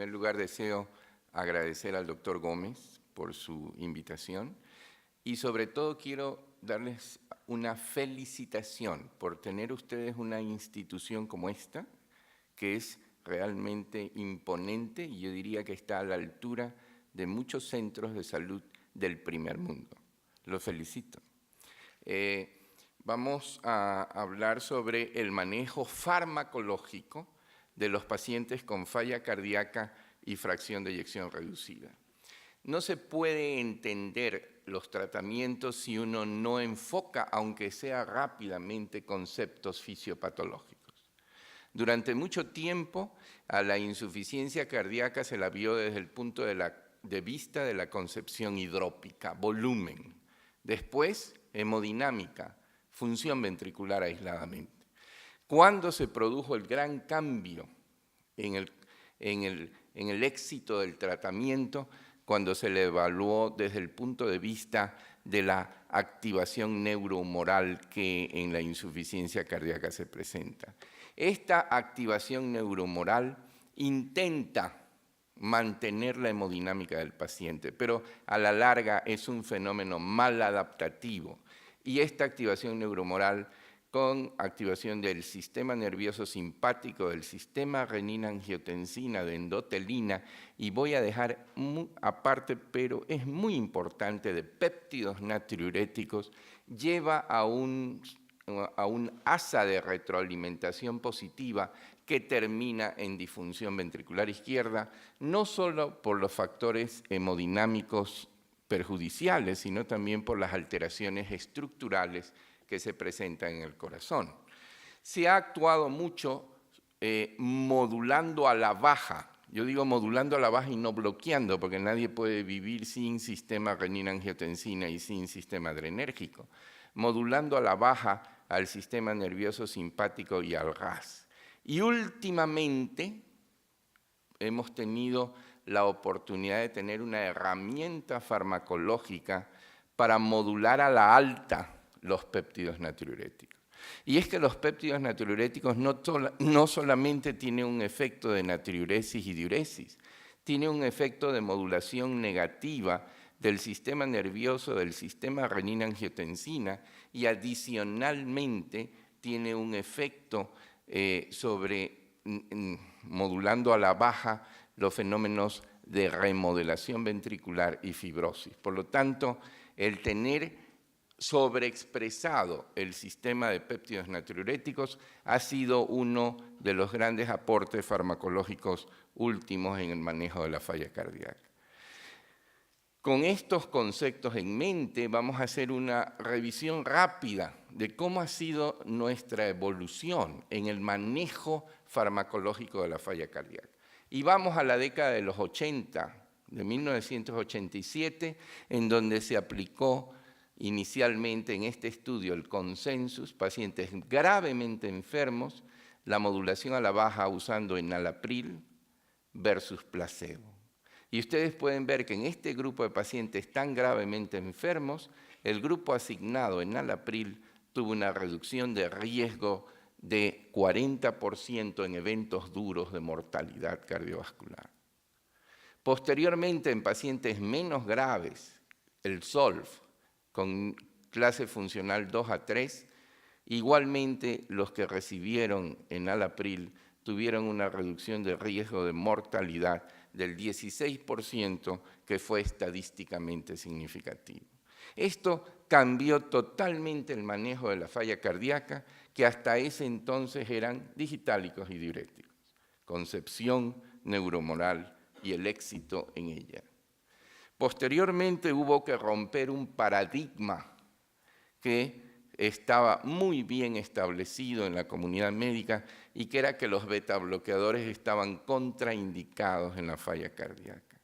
primer lugar, deseo agradecer al doctor Gómez por su invitación y sobre todo quiero darles una felicitación por tener ustedes una institución como esta, que es realmente imponente y yo diría que está a la altura de muchos centros de salud del primer mundo. Los felicito. Vamos a hablar sobre el manejo farmacológico de los pacientes con falla cardíaca y fracción de eyección reducida. No se puede entender los tratamientos si uno no enfoca, aunque sea rápidamente, conceptos fisiopatológicos. Durante mucho tiempo, a la insuficiencia cardíaca se la vio desde el punto de vista de la concepción hidrópica, volumen. Después, hemodinámica, función ventricular aisladamente. ¿Cuándo se produjo el gran cambio en el éxito del tratamiento? Cuando se le evaluó desde el punto de vista de la activación neurohumoral que en la insuficiencia cardíaca se presenta. Esta activación neurohumoral intenta mantener la hemodinámica del paciente, pero a la larga es un fenómeno mal adaptativo. Y esta activación neurohumoral con activación del sistema nervioso simpático, del sistema renina-angiotensina, de endotelina, y voy a dejar aparte, pero es muy importante, de péptidos natriuréticos, lleva a un asa de retroalimentación positiva que termina en disfunción ventricular izquierda, no solo por los factores hemodinámicos perjudiciales, sino también por las alteraciones estructurales que se presentan en el corazón. Se ha actuado mucho modulando a la baja. Yo digo modulando a la baja y no bloqueando, porque nadie puede vivir sin sistema renina-angiotensina y sin sistema adrenérgico. Modulando a la baja al sistema nervioso simpático y al RAS. Y últimamente hemos tenido la oportunidad de tener una herramienta farmacológica para modular a la alta los péptidos natriuréticos. Y es que los péptidos natriuréticos no solamente tienen un efecto de natriuresis y diuresis, tienen un efecto de modulación negativa del sistema nervioso, del sistema renina-angiotensina, y adicionalmente tiene un efecto modulando a la baja los fenómenos de remodelación ventricular y fibrosis. Por lo tanto, el tener sobreexpresado el sistema de péptidos natriuréticos ha sido uno de los grandes aportes farmacológicos últimos en el manejo de la falla cardíaca. Con estos conceptos en mente vamos a hacer una revisión rápida de cómo ha sido nuestra evolución en el manejo farmacológico de la falla cardíaca. Y vamos a la década de los 80, de 1987, en donde se aplicó inicialmente en este estudio el consensus, pacientes gravemente enfermos, la modulación a la baja usando enalapril versus placebo. Y ustedes pueden ver que en este grupo de pacientes tan gravemente enfermos, el grupo asignado enalapril tuvo una reducción de riesgo de 40% en eventos duros de mortalidad cardiovascular. Posteriormente, en pacientes menos graves, el SOLV, con clase funcional 2 a 3, igualmente los que recibieron enalapril tuvieron una reducción de riesgo de mortalidad del 16%, que fue estadísticamente significativo. Esto cambió totalmente el manejo de la falla cardíaca, que hasta ese entonces eran digitálicos y diuréticos, concepción neurohumoral y el éxito en ella. Posteriormente hubo que romper un paradigma que estaba muy bien establecido en la comunidad médica y que era que los betabloqueadores estaban contraindicados en la falla cardíaca.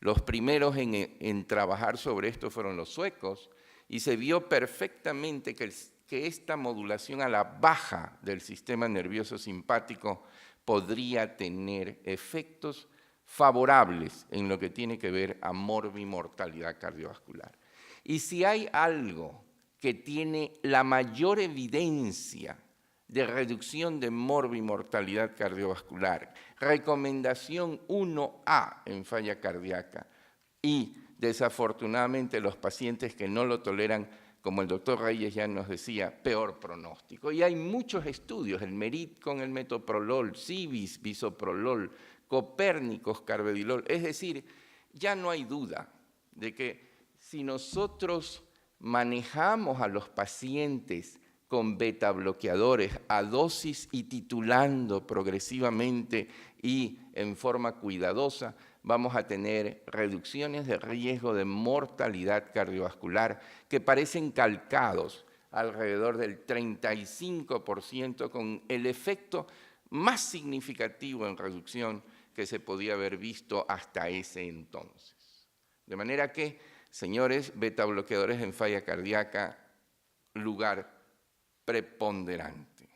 Los primeros en trabajar sobre esto fueron los suecos y se vio perfectamente que esta modulación a la baja del sistema nervioso simpático podría tener efectos favorables en lo que tiene que ver a morbimortalidad cardiovascular. Y si hay algo que tiene la mayor evidencia de reducción de morbimortalidad cardiovascular, recomendación 1A en falla cardíaca y, desafortunadamente, los pacientes que no lo toleran, como el doctor Reyes ya nos decía, peor pronóstico. Y hay muchos estudios, el MERIT con el metoprolol, CIBIS, bisoprolol, Copérnicos, carvedilol. Es decir, ya no hay duda de que si nosotros manejamos a los pacientes con beta bloqueadores a dosis y titulando progresivamente y en forma cuidadosa, vamos a tener reducciones de riesgo de mortalidad cardiovascular que parecen calcados alrededor del 35%, con el efecto más significativo en reducción que se podía haber visto hasta ese entonces. De manera que, señores, beta bloqueadores en falla cardíaca, lugar preponderante.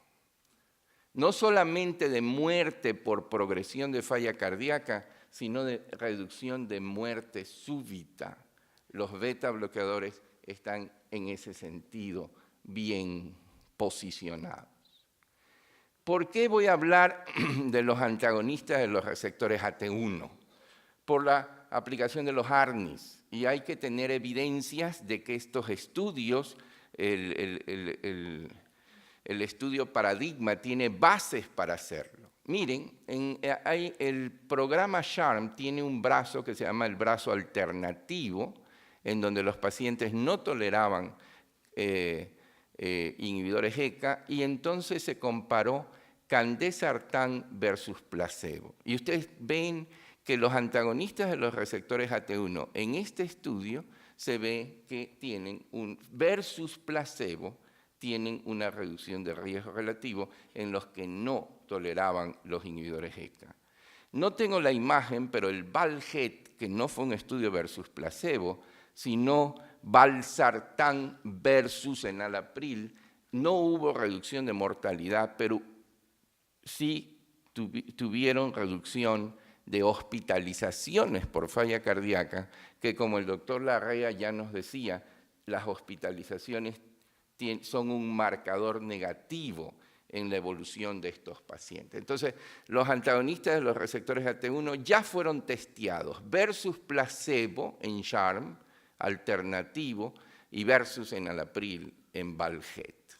No solamente de muerte por progresión de falla cardíaca, sino de reducción de muerte súbita. Los beta bloqueadores están en ese sentido bien posicionados. ¿Por qué voy a hablar de los antagonistas de los receptores AT1? Por la aplicación de los ARNIs. Y hay que tener evidencias de que estos estudios, el estudio Paradigma, tiene bases para hacerlo. Miren, el programa SHARM tiene un brazo que se llama el brazo alternativo, en donde los pacientes no toleraban inhibidores ECA, y entonces se comparó candesartán versus placebo. Y ustedes ven que los antagonistas de los receptores AT1 en este estudio se ve que tienen versus placebo, tienen una reducción de riesgo relativo en los que no toleraban los inhibidores ECA. No tengo la imagen, pero el VALGET, que no fue un estudio versus placebo, sino valsartán versus enalapril, no hubo reducción de mortalidad, pero sí tuvieron reducción de hospitalizaciones por falla cardíaca, que como el doctor Larrea ya nos decía, las hospitalizaciones son un marcador negativo en la evolución de estos pacientes. Entonces, los antagonistas de los receptores AT1 ya fueron testeados versus placebo en SHARM, alternativo, y versus enalapril en VALGET.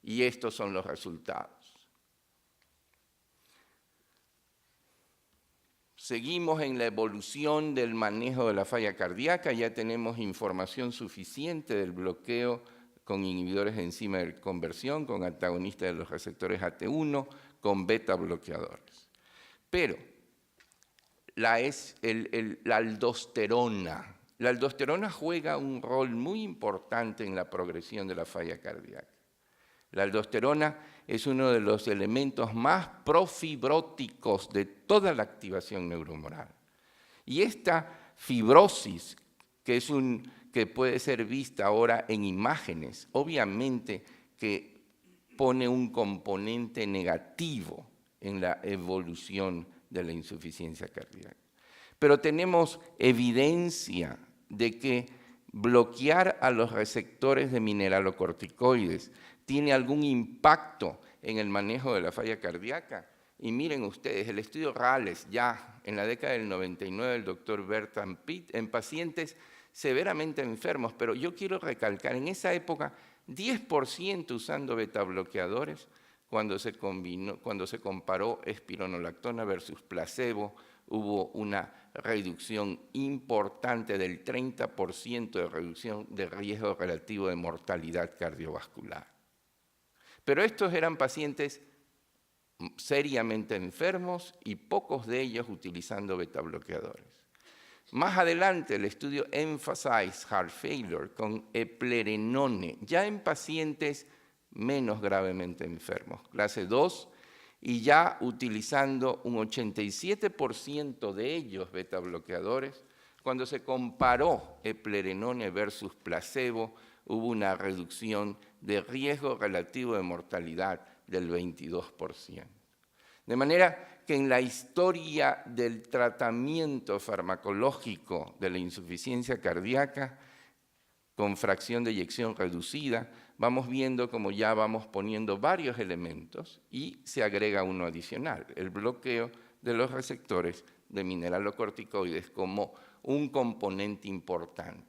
Y estos son los resultados. Seguimos en la evolución del manejo de la falla cardíaca, ya tenemos información suficiente del bloqueo con inhibidores de enzima de conversión, con antagonistas de los receptores AT1, con beta bloqueadores. Pero la aldosterona. La aldosterona juega un rol muy importante en la progresión de la falla cardíaca. La aldosterona es uno de los elementos más profibróticos de toda la activación neurohumoral. Y esta fibrosis, que puede ser vista ahora en imágenes, obviamente que pone un componente negativo en la evolución de la insuficiencia cardíaca. Pero tenemos evidencia de que bloquear a los receptores de mineralocorticoides tiene algún impacto en el manejo de la falla cardíaca. Y miren ustedes, el estudio Rales, ya en la década del 99, del doctor Bertram Pitt, en pacientes severamente enfermos, pero yo quiero recalcar, en esa época, 10% usando betabloqueadores cuando se comparó espironolactona versus placebo, hubo una reducción importante del 30% de reducción de riesgo relativo de mortalidad cardiovascular. Pero estos eran pacientes seriamente enfermos y pocos de ellos utilizando betabloqueadores. Más adelante, el estudio Emphasize Heart Failure con eplerenone, ya en pacientes menos gravemente enfermos, clase 2, y ya utilizando un 87% de ellos betabloqueadores. Cuando se comparó eplerenone versus placebo, hubo una reducción de riesgo relativo de mortalidad del 22%. De manera que en la historia del tratamiento farmacológico de la insuficiencia cardíaca, con fracción de eyección reducida, vamos viendo como ya vamos poniendo varios elementos y se agrega uno adicional, el bloqueo de los receptores de mineralocorticoides como un componente importante.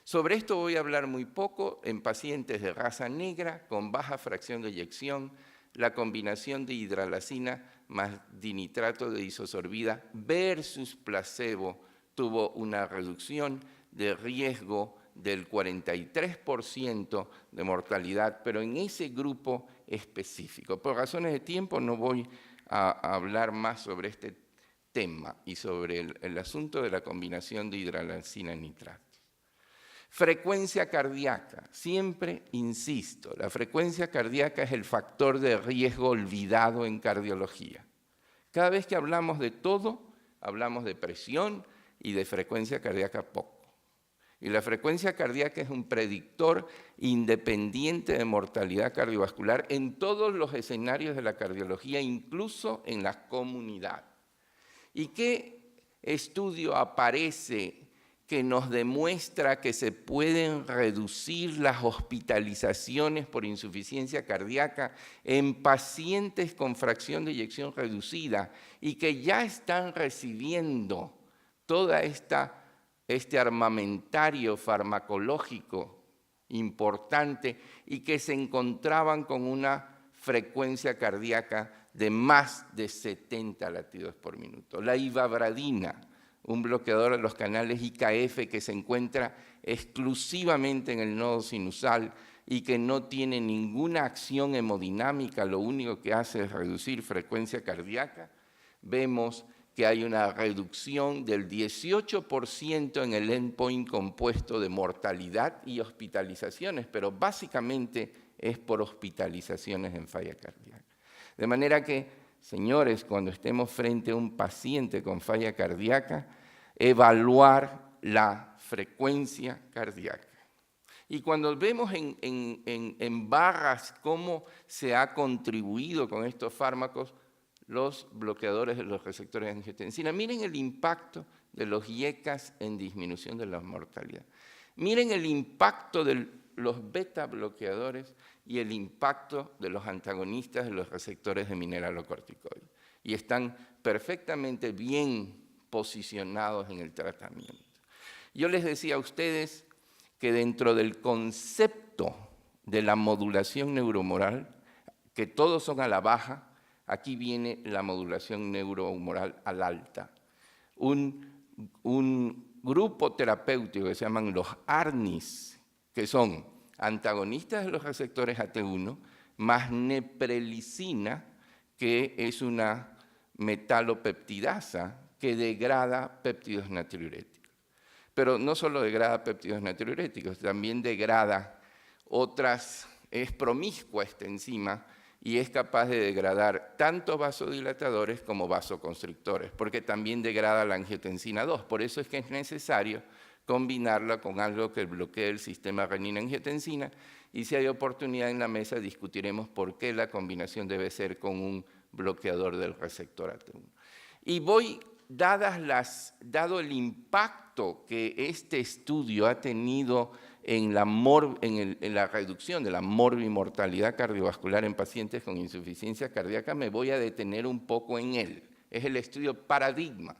Sobre esto voy a hablar muy poco en pacientes de raza negra con baja fracción de eyección. La combinación de hidralazina más dinitrato de isosorbida versus placebo tuvo una reducción de riesgo del 43% de mortalidad, pero en ese grupo específico. Por razones de tiempo no voy a hablar más sobre este tema y sobre el asunto de la combinación de hidralazina y nitrato. Frecuencia cardíaca, siempre insisto, la frecuencia cardíaca es el factor de riesgo olvidado en cardiología. Cada vez que hablamos de todo, hablamos de presión y de frecuencia cardíaca poco. Y la frecuencia cardíaca es un predictor independiente de mortalidad cardiovascular en todos los escenarios de la cardiología, incluso en la comunidad. ¿Y qué estudio aparece que nos demuestra que se pueden reducir las hospitalizaciones por insuficiencia cardíaca en pacientes con fracción de eyección reducida y que ya están recibiendo toda este armamentario farmacológico importante y que se encontraban con una frecuencia cardíaca de más de 70 latidos por minuto? La ivabradina, un bloqueador de los canales IKF que se encuentra exclusivamente en el nodo sinusal y que no tiene ninguna acción hemodinámica, lo único que hace es reducir frecuencia cardíaca. Vemos que hay una reducción del 18% en el endpoint compuesto de mortalidad y hospitalizaciones, pero básicamente es por hospitalizaciones en falla cardíaca. De manera que, señores, cuando estemos frente a un paciente con falla cardíaca, evaluar la frecuencia cardíaca. Y cuando vemos en barras cómo se ha contribuido con estos fármacos los bloqueadores de los receptores de angiotensina, miren el impacto de los IECAS en disminución de la mortalidad. Miren el impacto de los beta bloqueadores y el impacto de los antagonistas de los receptores de mineralocorticoides. Y están perfectamente bien posicionados en el tratamiento. Yo les decía a ustedes que dentro del concepto de la modulación neurohumoral, que todos son a la baja, aquí viene la modulación neurohumoral al alta. Un grupo terapéutico que se llaman los ARNIs, que son antagonistas de los receptores AT1, más neprelicina, que es una metalopeptidasa que degrada péptidos natriuréticos. Pero no solo degrada péptidos natriuréticos, también degrada otras, es promiscua esta enzima y es capaz de degradar tanto vasodilatadores como vasoconstrictores, porque también degrada la angiotensina 2. Por eso es que es necesario combinarla con algo que bloquee el sistema renina-angiotensina, y si hay oportunidad en la mesa discutiremos por qué la combinación debe ser con un bloqueador del receptor AT1. Y dado el impacto que este estudio ha tenido en la reducción de la morbimortalidad cardiovascular en pacientes con insuficiencia cardíaca, me voy a detener un poco en él. Es el estudio Paradigma.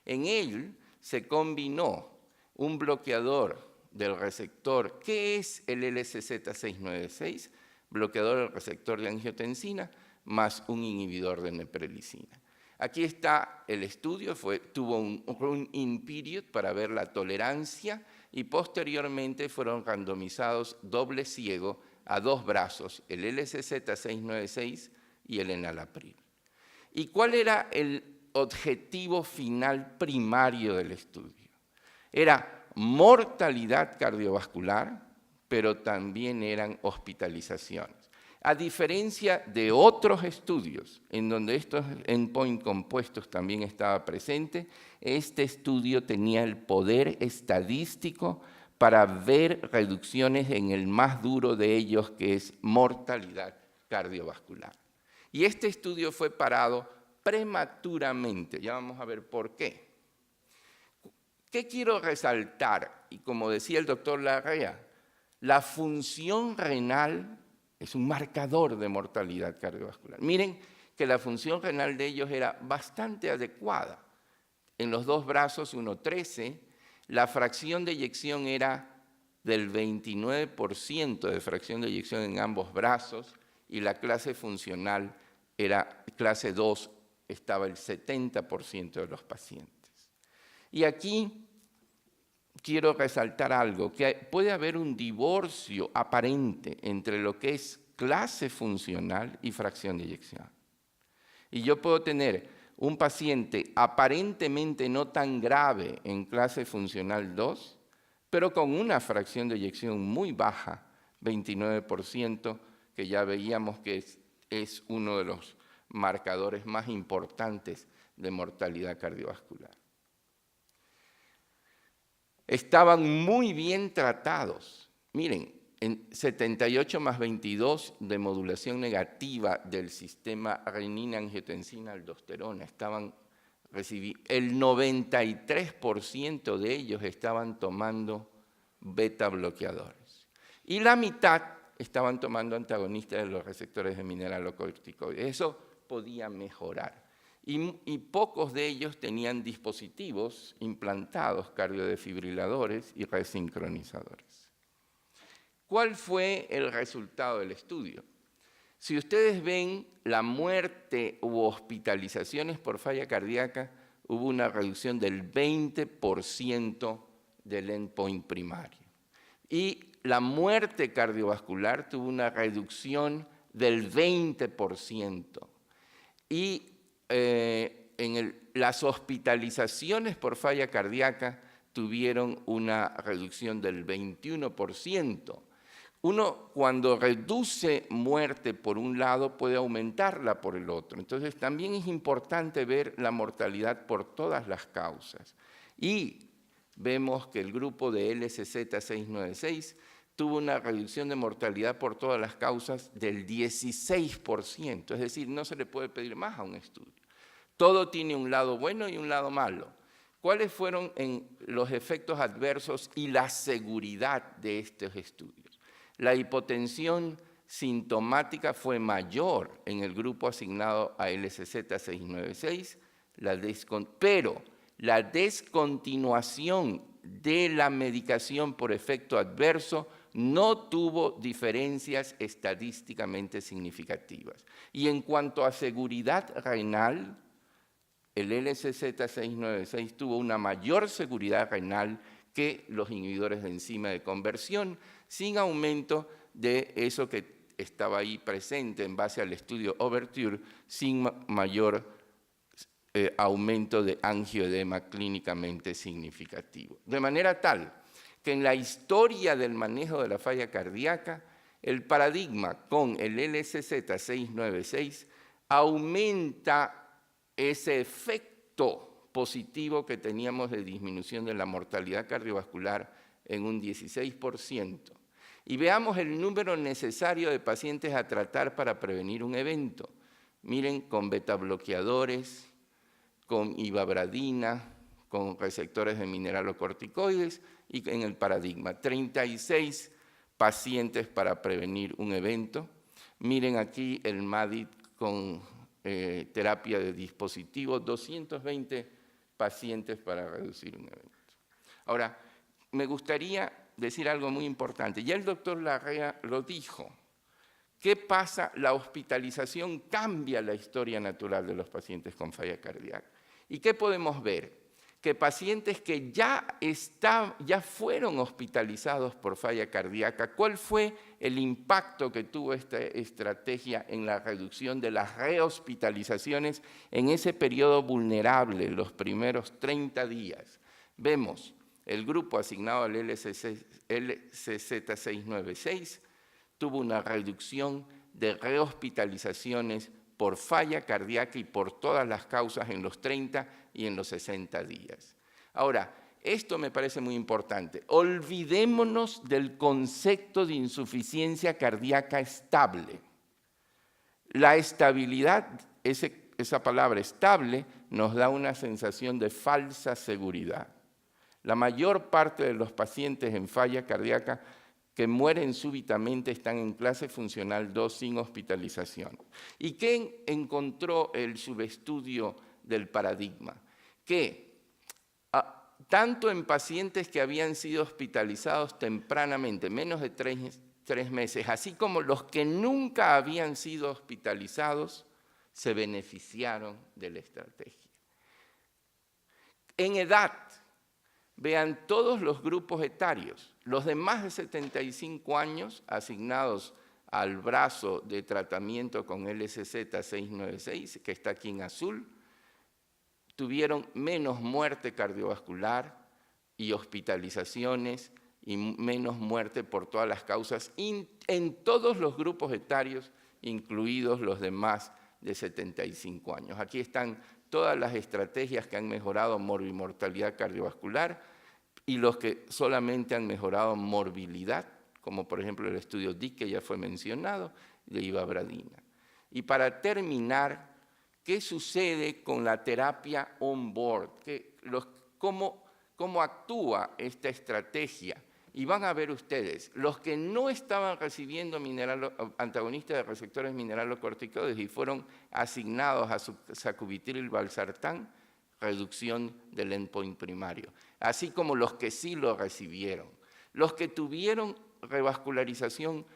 En él se combinó un bloqueador del receptor, ¿qué es el LSZ696? Bloqueador del receptor de angiotensina más un inhibidor de neprelicina. Aquí está el estudio, tuvo un run-in period para ver la tolerancia y posteriormente fueron randomizados doble ciego a dos brazos, el LSZ696 y el enalapril. ¿Y cuál era el objetivo final primario del estudio? Era mortalidad cardiovascular, pero también eran hospitalizaciones. A diferencia de otros estudios en donde estos endpoint compuestos también estaba presente, este estudio tenía el poder estadístico para ver reducciones en el más duro de ellos, que es mortalidad cardiovascular. Y este estudio fue parado prematuramente. Ya vamos a ver por qué. ¿Qué quiero resaltar? Y como decía el doctor Larrea, La función renal es un marcador de mortalidad cardiovascular. Miren que la función renal de ellos era bastante adecuada. En los dos brazos, 1,13, la fracción de eyección era del 29% de fracción de eyección en ambos brazos y la clase funcional era clase 2, estaba el 70% de los pacientes. Y aquí quiero resaltar algo, que puede haber un divorcio aparente entre lo que es clase funcional y fracción de eyección. Y yo puedo tener un paciente aparentemente no tan grave en clase funcional 2, pero con una fracción de eyección muy baja, 29%, que ya veíamos que es uno de los marcadores más importantes de mortalidad cardiovascular. Estaban muy bien tratados. Miren, en 78 más 22 de modulación negativa del sistema renina-angiotensina-aldosterona, el 93% de ellos estaban tomando beta bloqueadores. Y la mitad estaban tomando antagonistas de los receptores de mineralocorticoides. Eso podía mejorar. Y pocos de ellos tenían dispositivos implantados, cardiodefibriladores y resincronizadores. ¿Cuál fue el resultado del estudio? Si ustedes ven la muerte u hospitalizaciones por falla cardíaca, hubo una reducción del 20% del endpoint primario. Y la muerte cardiovascular tuvo una reducción del 20%. Y las hospitalizaciones por falla cardíaca tuvieron una reducción del 21%. Uno, cuando reduce muerte por un lado, puede aumentarla por el otro. Entonces, también es importante ver la mortalidad por todas las causas. Y vemos que el grupo de LSZ696 tuvo una reducción de mortalidad por todas las causas del 16%. Es decir, no se le puede pedir más a un estudio. Todo tiene un lado bueno y un lado malo. ¿Cuáles fueron los efectos adversos y la seguridad de estos estudios? La hipotensión sintomática fue mayor en el grupo asignado a LSZ696, pero la descontinuación de la medicación por efecto adverso no tuvo diferencias estadísticamente significativas. Y en cuanto a seguridad renal, el LSZ696 tuvo una mayor seguridad renal que los inhibidores de enzima de conversión, sin aumento de eso que estaba ahí presente en base al estudio Overture, sin mayor aumento de angioedema clínicamente significativo. De manera tal que en la historia del manejo de la falla cardíaca, el paradigma con el LSZ696 aumenta ese efecto positivo que teníamos de disminución de la mortalidad cardiovascular en un 16%. Y veamos el número necesario de pacientes a tratar para prevenir un evento. Miren, con betabloqueadores, con ivabradina, con receptores de mineralocorticoides y en el paradigma. 36 pacientes para prevenir un evento. Miren aquí el MADIT con terapia de dispositivos, 220 pacientes para reducir un evento. Ahora, me gustaría decir algo muy importante. Ya el doctor Larrea lo dijo. ¿Qué pasa? La hospitalización cambia la historia natural de los pacientes con falla cardíaca. ¿Y qué podemos ver? Que pacientes que ya fueron hospitalizados por falla cardíaca, ¿cuál fue el impacto que tuvo esta estrategia en la reducción de las rehospitalizaciones en ese periodo vulnerable, los primeros 30 días? Vemos el grupo asignado al LSZ696 tuvo una reducción de rehospitalizaciones por falla cardíaca y por todas las causas en los 30 y en los 60 días. Ahora, esto me parece muy importante. Olvidémonos del concepto de insuficiencia cardíaca estable. La estabilidad, esa palabra estable, nos da una sensación de falsa seguridad. La mayor parte de los pacientes en falla cardíaca que mueren súbitamente están en clase funcional 2 sin hospitalización. ¿Y qué encontró el subestudio del paradigma? Que tanto en pacientes que habían sido hospitalizados tempranamente, menos de 3 meses, así como los que nunca habían sido hospitalizados, se beneficiaron de la estrategia. En edad, vean todos los grupos etarios, los de más de 75 años asignados al brazo de tratamiento con LSZ-696, que está aquí en azul, tuvieron menos muerte cardiovascular y hospitalizaciones y menos muerte por todas las causas en todos los grupos etarios, incluidos los de más de 75 años. Aquí están todas las estrategias que han mejorado morbimortalidad cardiovascular y los que solamente han mejorado morbilidad, como por ejemplo el estudio DIC que ya fue mencionado, de ivabradina. Y para terminar, ¿qué sucede con la terapia on-board? ¿Cómo actúa esta estrategia? Y van a ver ustedes, los que no estaban recibiendo antagonistas de receptores mineralocorticoides y fueron asignados a sacubitril valsartán, reducción del endpoint primario, así como los que sí lo recibieron. Los que tuvieron revascularización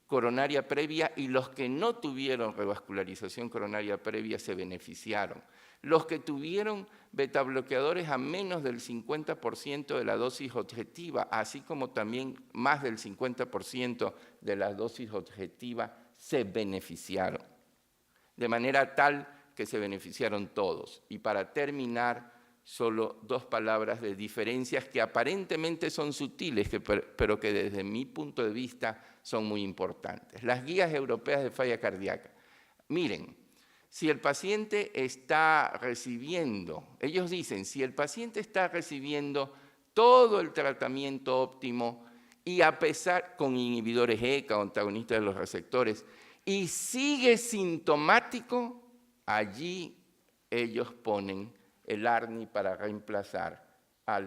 coronaria previa y los que no tuvieron revascularización coronaria previa se beneficiaron. Los que tuvieron betabloqueadores a menos del 50% de la dosis objetiva, así como también más del 50% de la dosis objetiva, se beneficiaron. De manera tal que se beneficiaron todos. Y para terminar, solo 2 palabras de diferencias que aparentemente son sutiles, pero que desde mi punto de vista son muy importantes. Las guías europeas de falla cardíaca. Miren, si el paciente está recibiendo, ellos dicen, si el paciente está recibiendo todo el tratamiento óptimo y a pesar con inhibidores ECA o antagonistas de los receptores y sigue sintomático, allí ellos ponen el ARNI para reemplazar a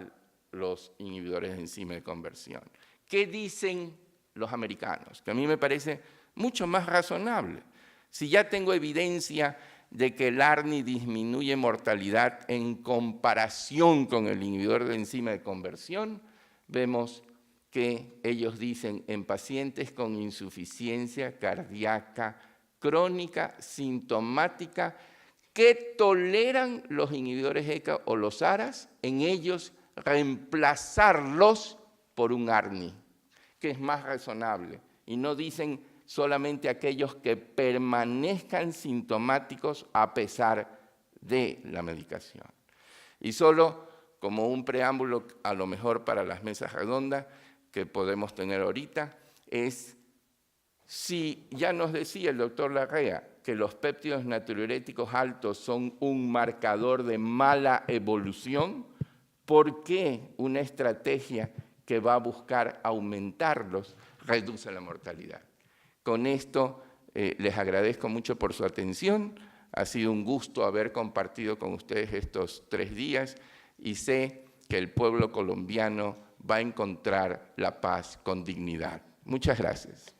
los inhibidores de enzima de conversión. ¿Qué dicen los americanos? Que a mí me parece mucho más razonable. Si ya tengo evidencia de que el ARNI disminuye mortalidad en comparación con el inhibidor de enzima de conversión, vemos que ellos dicen en pacientes con insuficiencia cardíaca crónica, sintomática, que toleran los inhibidores ECA o los ARAs, en ellos reemplazarlos por un ARNI, que es más razonable. Y no dicen solamente aquellos que permanezcan sintomáticos a pesar de la medicación. Y solo como un preámbulo, a lo mejor para las mesas redondas que podemos tener ahorita, es si ya nos decía el doctor Larrea que los péptidos natriuréticos altos son un marcador de mala evolución, ¿por qué una estrategia que va a buscar aumentarlos reduce la mortalidad? Con esto les agradezco mucho por su atención. Ha sido un gusto haber compartido con ustedes estos 3 días y sé que el pueblo colombiano va a encontrar la paz con dignidad. Muchas gracias.